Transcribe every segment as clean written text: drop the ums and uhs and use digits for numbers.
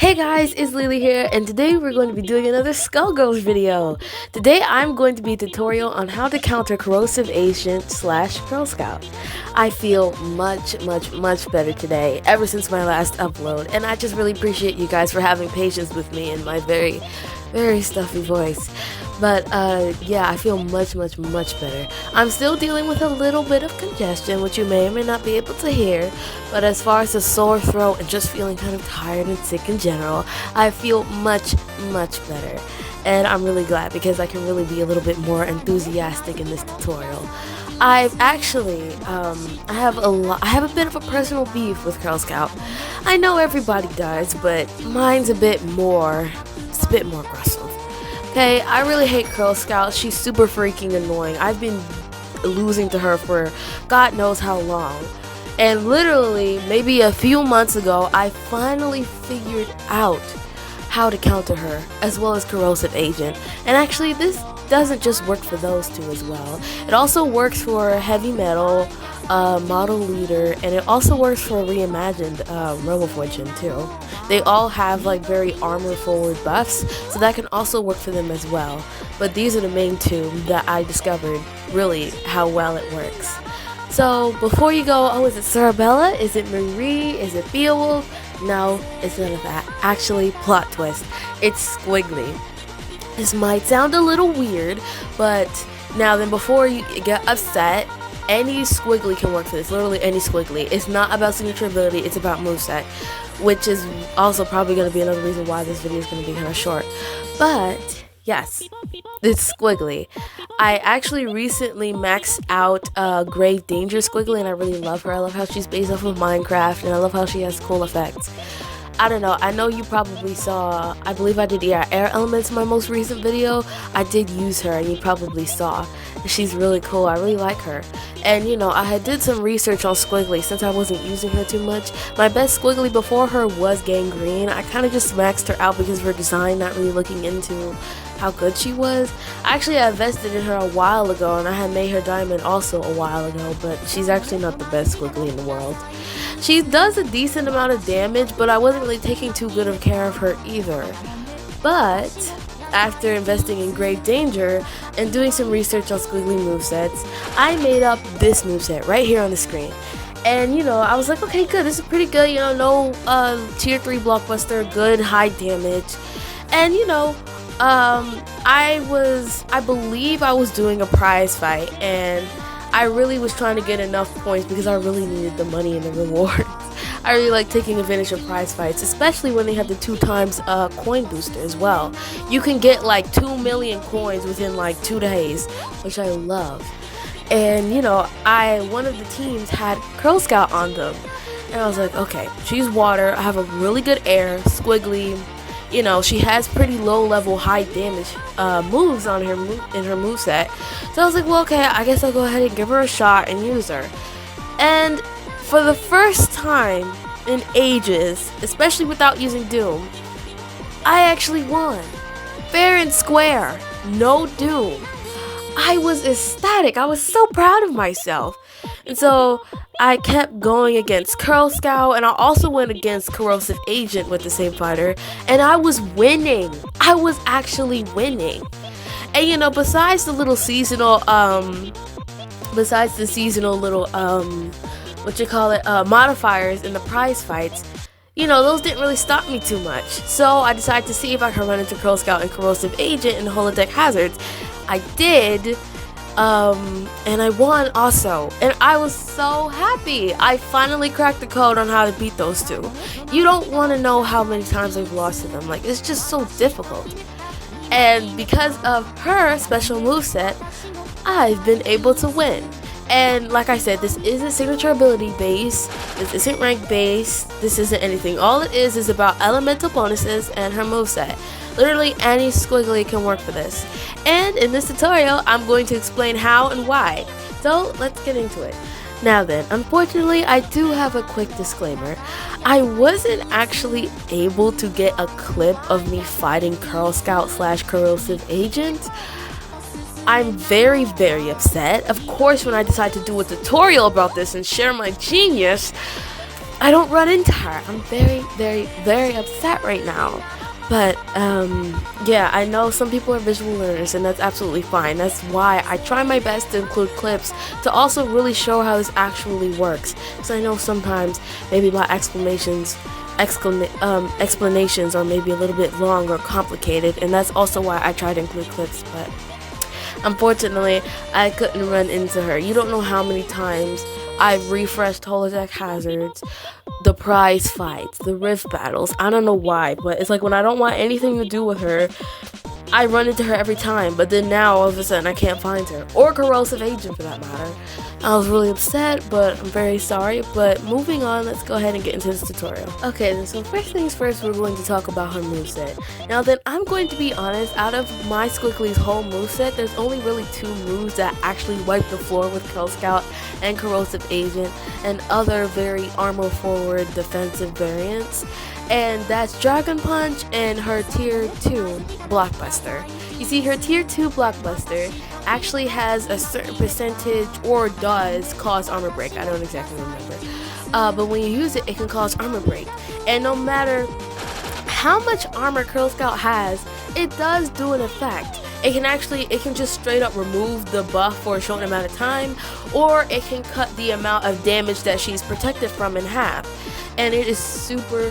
Hey guys, it's Lily here, and today we're going to be doing another Skullgirls video. Today I'm going to be a tutorial on how to counter corrosive agent / Girl Scout. I feel much better today, ever since my last upload, and I just really appreciate you guys for having patience with me and my very stuffy voice. But yeah, I feel much better. I'm still dealing with a little bit of congestion, which you may or may not be able to hear, but as far as a sore throat and just feeling kind of tired and sick in general, I feel much better. And I'm really glad because I can really be a little bit more enthusiastic in this tutorial. I've actually, I have a bit of a personal beef with Girl Scout. I know everybody does, but mine's a bit more aggressive. Okay, I really hate Girl Scout. She's super freaking annoying. I've been losing to her for God knows how long. And literally, maybe a few months ago, I finally figured out how to counter her, as well as Corrosive Agent. And actually, this doesn't just work for those two as well. It also works for Heavy Metal, Model Leader, and it also works for Reimagined Robo Fortune too. They all have like very armor forward buffs, so that can also work for them as well. But these are the main two that I discovered really how well it works. So before you go, oh, is it Sarabella? Is it Marie? Is it Beowulf? No, it's none of that. Actually, plot twist. It's Squiggly. This might sound a little weird, but now then before you get upset, any Squiggly can work for this. Literally any Squiggly. It's not about signature ability, it's about moveset, which is also probably going to be another reason why this video is going to be kind of short. But yes, it's Squiggly. I actually recently maxed out Grave Danger Squiggly, and I really love her. I love how she's based off of Minecraft, and I love how she has cool effects. I don't know, I know you probably saw, I believe I did air elements in my most recent video. I did use her, and you probably saw. She's really cool. I really like her. And you know, I had did some research on Squiggly since I wasn't using her too much. My best Squiggly before her was Gangrene. I kind of just maxed her out because of her design, not really looking into how good she was. Actually, I invested in her a while ago, and I had made her diamond also a while ago, but she's actually not the best Squiggly in the world. She does a decent amount of damage, but I wasn't really taking too good of care of her either. But after investing in Grave Danger and doing some research on Squiggly movesets, I made up this moveset right here on the screen. And you know, I was like, okay, good, this is pretty good, you know, no tier 3 blockbuster, good high damage. And you know, I believe I was doing a prize fight, and I really was trying to get enough points because I really needed the money and the rewards. I really like taking advantage of prize fights, especially when they have the 2x coin booster as well. You can get like 2 million coins within like 2 days, which I love. And you know, one of the teams had Girl Scout on them, and I was like, okay, she's water, I have a really good air, Squiggly. You know, she has pretty low level, high damage moves on her in her moveset. So I was like, well, okay, I guess I'll go ahead and give her a shot and use her. And for the first time in ages, especially without using Doom, I actually won. Fair and square. No Doom. I was ecstatic. I was so proud of myself. And so I kept going against Girl Scout, and I also went against Corrosive Agent with the same fighter, and I was winning. I was actually winning. And you know, besides the seasonal little modifiers in the prize fights, you know, those didn't really stop me too much. So I decided to see if I could run into Girl Scout and Corrosive Agent in holodeck hazards. I did. And I won also, and I was so happy. I finally cracked the code on how to beat those two. You don't want to know how many times I've lost to them. Like, it's just so difficult. And because of her special moveset, I've been able to win. And like I said, this isn't signature ability based, this isn't rank based, this isn't anything. All it is about elemental bonuses and her moveset. Literally any Squiggly can work for this. And in this tutorial, I'm going to explain how and why. So let's get into it. Now then, unfortunately, I do have a quick disclaimer. I wasn't actually able to get a clip of me fighting Girl Scout / Corrosive Agent. I'm very upset. Of course, when I decided to do a tutorial about this and share my genius, I don't run into her. I'm very upset right now. But yeah, I know some people are visual learners, and that's absolutely fine. That's why I try my best to include clips to also really show how this actually works. Because I know sometimes maybe my explanations are maybe a little bit long or complicated, and that's also why I try to include clips. But unfortunately, I couldn't run into her. You don't know how many times I've refreshed holodeck hazards, the prize fights, the rift battles. I don't know why, but it's like when I don't want anything to do with her, I run into her every time. But then now all of a sudden I can't find her, or corrosive agent for that matter. I was really upset, but I'm very sorry. But moving on, let's go ahead and get into this tutorial. Okay, then so first things first, we're going to talk about her moveset. Now then, I'm going to be honest, out of my Squiggly's whole moveset, there's only really 2 moves that actually wipe the floor with Curl Scout and Corrosive Agent and other very armor forward defensive variants. And that's Dragon Punch and her tier 2 Blockbuster. You see, her tier 2 Blockbuster actually has a certain percentage, or does cause armor break. I don't exactly remember. But when you use it, it can cause armor break. And no matter how much armor Curl Scout has, it does do an effect. It can just straight up remove the buff for a short amount of time, or it can cut the amount of damage that she's protected from in half. And it is super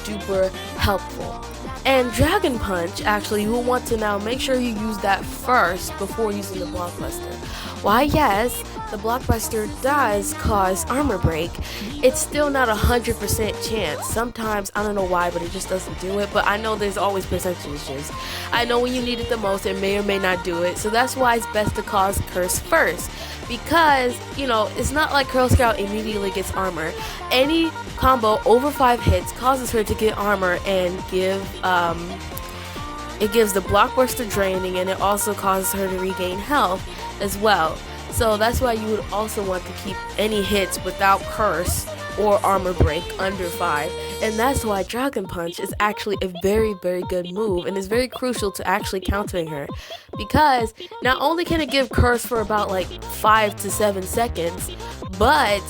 duper helpful. And Dragon Punch, actually, you will want to now make sure you use that first before using the Blockbuster. Why, yes, the Blockbuster does cause armor break. It's still not 100% chance. Sometimes, I don't know why, but it just doesn't do it. But I know there's always percentages. I know when you need it the most, it may or may not do it. So that's why it's best to cause Curse first. Because, you know, it's not like Curl Scout immediately gets armor. Any combo over 5 hits causes her to get armor and it gives the Blockbuster draining, and it also causes her to regain health as well. So that's why you would also want to keep any hits without curse or armor break under 5. And that's why Dragon Punch is actually a very good move, and is very crucial to actually countering her, because not only can it give curse for about like 5 to 7 seconds, but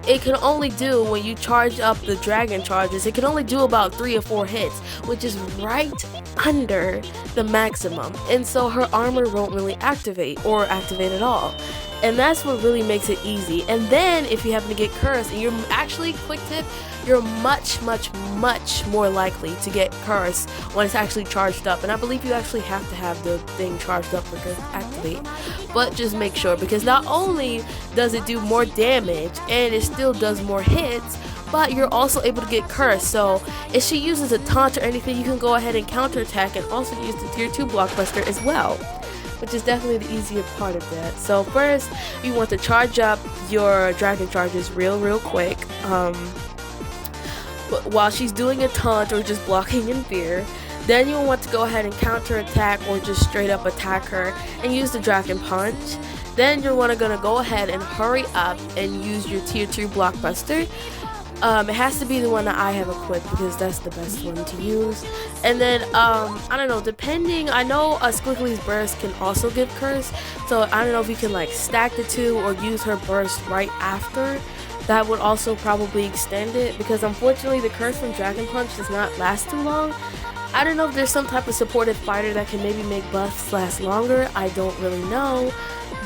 it can only do, when you charge up the dragon charges, it can only do about 3 or 4 hits, which is right under the maximum. And so her armor won't really activate, or activate at all. And that's what really makes it easy. And then if you happen to get cursed, and you're actually, quick tip, you're much more likely to get cursed when it's actually charged up. And I believe you actually have to have the thing charged up for curse to activate. But just make sure, because not only does it do more damage, and it still does more hits, but you're also able to get cursed. So if she uses a taunt or anything, you can go ahead and counterattack and also use the tier 2 Blockbuster as well, which is definitely the easier part of that. So first, you want to charge up your dragon charges real quick. While she's doing a taunt or just blocking in fear. Then you'll want to go ahead and counterattack or just straight up attack her and use the Dragon Punch. Then you're gonna go ahead and hurry up and use your tier 2 Blockbuster. It has to be the one that I have equipped, because that's the best one to use. And then, I don't know, depending, I know Squiggly's burst can also give curse, so I don't know if you can like stack the 2 or use her burst right after. That would also probably extend it, because unfortunately the curse from Dragon Punch does not last too long. I don't know if there's some type of supportive fighter that can maybe make buffs last longer. I don't really know,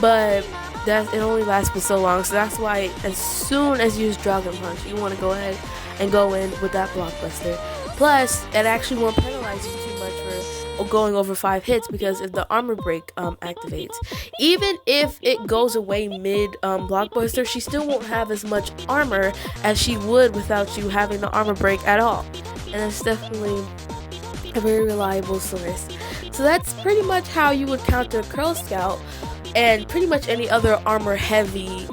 but it only lasts for so long. So that's why as soon as you use Dragon Punch, you want to go ahead and go in with that Blockbuster. Plus, it actually won't penalize you too much for going over 5 hits, because if the armor break activates, even if it goes away mid Blockbuster, she still won't have as much armor as she would without you having the armor break at all. And that's definitely a very reliable source. So that's pretty much how you would counter Curl Scout and pretty much any other armor heavy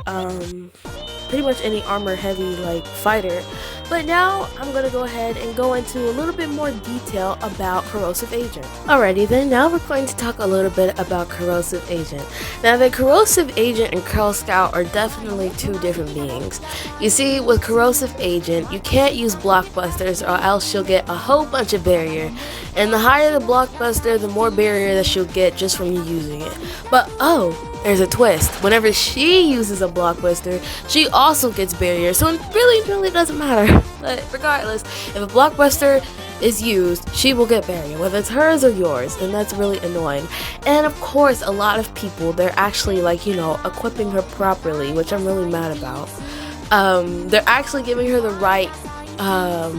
like fighter. But now I'm gonna go ahead and go into a little bit more detail about Corrosive Agent. Alrighty then, now we're going to talk a little bit about Corrosive Agent. Now the Corrosive Agent and Curl Scout are definitely 2 different beings. You see, with Corrosive Agent, you can't use Blockbusters, or else she'll get a whole bunch of barrier. And the higher the Blockbuster, the more barrier that she'll get just from you using it. But oh, there's a twist. Whenever she uses a blockbuster, she also gets barrier. So it really doesn't matter. But regardless, if a blockbuster is used, she will get barrier, whether it's hers or yours, and that's really annoying. And of course, a lot of people, they're actually like, you know, equipping her properly, which I'm really mad about. They're actually giving her the right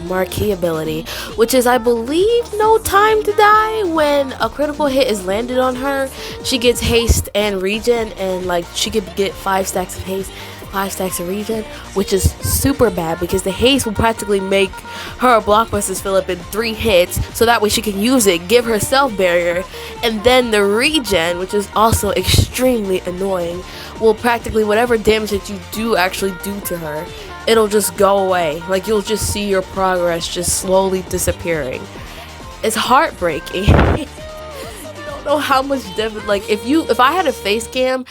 marquee ability, which is, I believe, no time to die. When a critical hit is landed on her, she gets haste and regen, and like she could get 5 stacks of haste, 5 stacks of regen, which is super bad because the haste will practically make her blockbusters fill up in 3 hits, so that way she can use it, give herself barrier, and then the regen, which is also extremely annoying, will practically, whatever damage that you do actually do to her, it'll just go away. Like, you'll just see your progress just slowly disappearing. It's heartbreaking. You don't know how much like, if I had a face cam,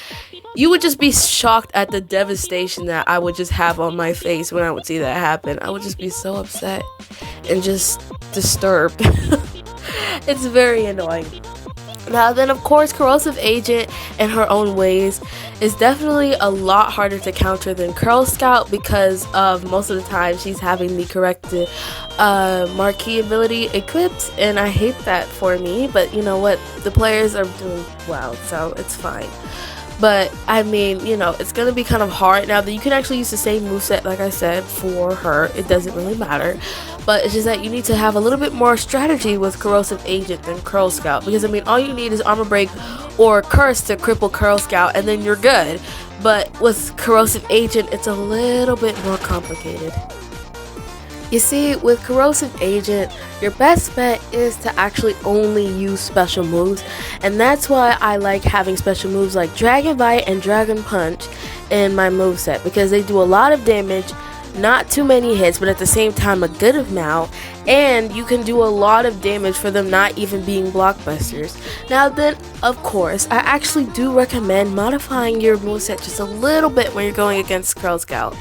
you would just be shocked at the devastation that I would just have on my face when I would see that happen. I would just be so upset and just disturbed. It's very annoying. Now then, of course, Corrosive Agent in her own ways is definitely a lot harder to counter than Curl Scout, because of most of the time she's having the corrected marquee ability equipped, and I hate that for me, but you know what, the players are doing well, so it's fine. But I mean, you know, it's gonna be kind of hard. Now that you can actually use the same moveset, like I said, for her, it doesn't really matter. But it's just that you need to have a little bit more strategy with Corrosive Agent than Curl Scout, because I mean, all you need is Armor Break or Curse to cripple Curl Scout, and then you're good. But with Corrosive Agent, it's a little bit more complicated. You see, with Corrosive Agent, your best bet is to actually only use special moves, and that's why I like having special moves like Dragon Bite and Dragon Punch in my moveset, because they do a lot of damage, not too many hits, but at the same time a good amount, and you can do a lot of damage for them not even being blockbusters. Now then, of course, I actually do recommend modifying your moveset just a little bit when you're going against Curl Scout.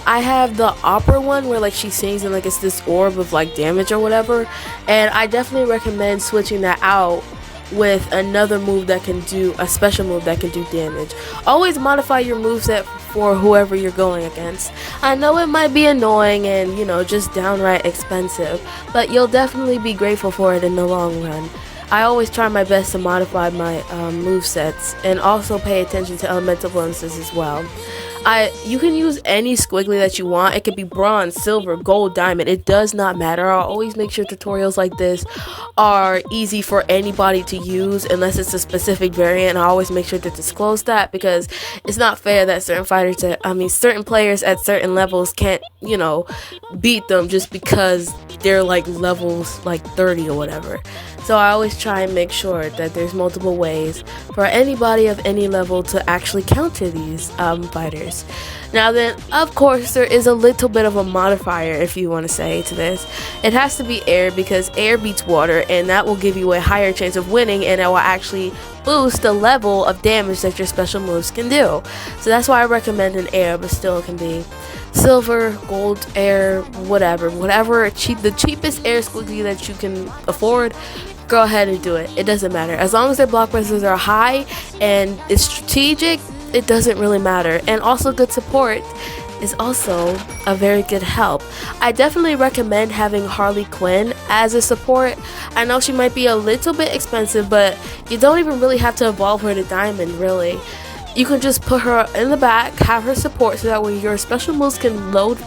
I have the opera one where like she sings and like it's this orb of like damage or whatever, and I definitely recommend switching that out with another move that can do, a special move that can do damage. Always modify your moveset for whoever you're going against. I know it might be annoying and, you know, just downright expensive, but you'll definitely be grateful for it in the long run. I always try my best to modify my movesets, and also pay attention to elemental bonuses as well. You can use any squiggly that you want. It could be bronze, silver, gold, diamond. It does not matter. I'll always make sure tutorials like this are easy for anybody to use unless it's a specific variant. I always make sure to disclose that, because it's not fair that certain players at certain levels can't, you know, beat them just because they're like levels like 30 or whatever. So I always try and make sure that there's multiple ways for anybody of any level to actually counter these fighters. Now then, of course, there is a little bit of a modifier, if you want to say, to this. It has to be air, because air beats water, and that will give you a higher chance of winning, and it will actually boost the level of damage that your special moves can do. So that's why I recommend an air, but still it can be silver, gold, air, whatever the cheapest air squiggly that you can afford. Go ahead and do it. It doesn't matter. As long as their blockbusters are high and it's strategic, it doesn't really matter. And also, good support is also a very good help. I definitely recommend having Harley Quinn as a support. I know she might be a little bit expensive, but you don't even really have to evolve her to diamond, really. You can just put her in the back, have her support, so that way your special moves can load,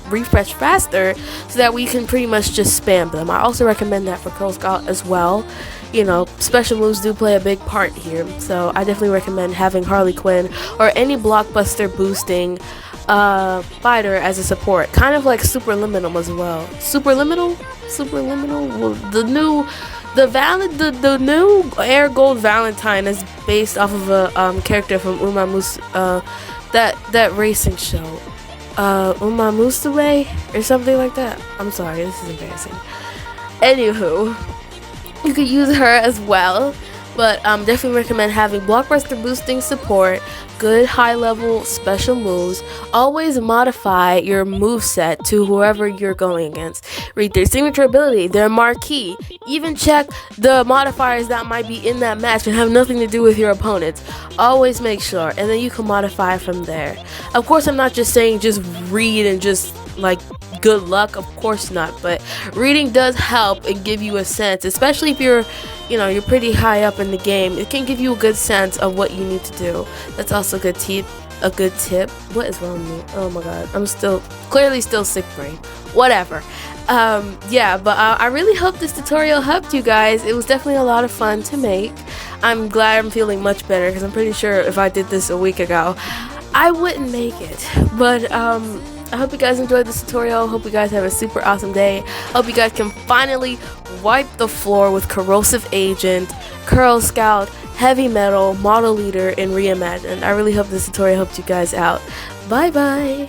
refresh faster, so that we can pretty much just spam them. I also recommend that for Curl Scout as well. You know, special moves do play a big part here, so I definitely recommend having Harley Quinn or any blockbuster boosting fighter as a support, kind of like Superliminal as well. Superliminal, well, the new Air Gold Valentine is based off of a character from Uma Musume, that racing show, Uma Musume or something like that. I'm sorry, this is embarrassing. Anywho, you could use her as well. but definitely recommend having blockbuster boosting support, good high level special moves. Always modify your moveset to whoever you're going against. Read their signature ability, their marquee. Even check the modifiers that might be in that match and have nothing to do with your opponents. Always make sure, and then you can modify from there. Of course, I'm not just saying just read and just like good luck, of course not, but reading does help and give you a sense, especially if you're pretty high up in the game. It can give you a good sense of what you need to do. That's also a good tip. What is wrong with me? Oh my god, I'm clearly still sick brain. Whatever. Yeah, but I really hope this tutorial helped you guys. It was definitely a lot of fun to make. I'm glad I'm feeling much better, because I'm pretty sure if I did this a week ago, I wouldn't make it. But I hope you guys enjoyed this tutorial. Hope you guys have a super awesome day. Hope you guys can finally wipe the floor with Corrosive Agent, Curl Scout, Heavy Metal, Model Leader, and Reimagined. I really hope this tutorial helped you guys out. Bye bye!